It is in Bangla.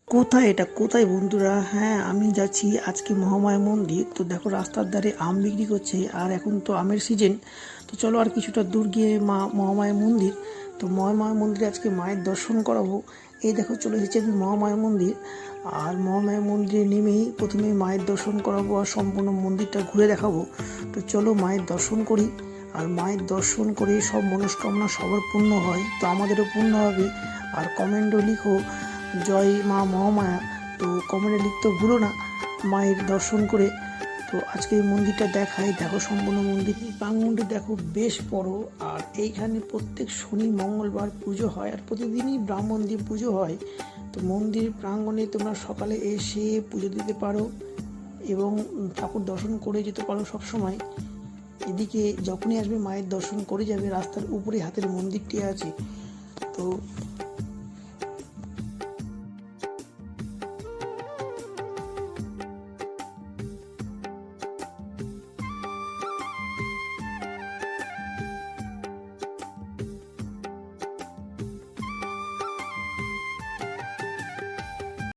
কোথায় এটা, কোথায় বন্ধুরা? হ্যাঁ, আমি যাচ্ছি আজকে মহামায়া মন্দির। তো দেখো রাস্তার ধারে আম বিক্রি করছে, আর এখন তো আমের সিজন। তো চলো আর কিছুটা দূর গিয়ে মহামায়া মন্দির। তো মহামায়া মন্দিরে আজকে মায়ের দর্শন করাবো। এই দেখো চলে এসেছি আমি মহামায়া মন্দির। আর মহামায়া মন্দিরে নেমেই প্রথমে মায়ের দর্শন করাবো আর সম্পূর্ণ মন্দিরটা ঘুরে দেখাবো। তো চলো মায়ের দর্শন করি। আর মায়ের দর্শন করে সব মনস্কামনা সবার পূর্ণ হয়, তো আমাদেরও পূর্ণ হবে। আর কমেন্টও লিখো জয় মা মহামায়া। তো কমেন্টে লিখতে ভুলো না মায়ের দর্শন করে। তো আজকে এই মন্দিরটা দেখাই, দেখো সম্পূর্ণ মন্দির প্রাঙ্গণটি দেখো বেশ বড়। আর এইখানে প্রত্যেক শনি মঙ্গলবার পুজো হয়, আর প্রতিদিনই ব্রাহ্মণ দিয়ে পুজো হয়। তো মন্দির প্রাঙ্গণে তোমরা সকালে এসে পুজো দিতে পারো এবং ঠাকুর দর্শন করে যেতে পারো সব সময়। এদিকে যখনই আসবে মায়ের দর্শন করে যাবে, রাস্তার উপরে হাতের মন্দিরটি আছে। তো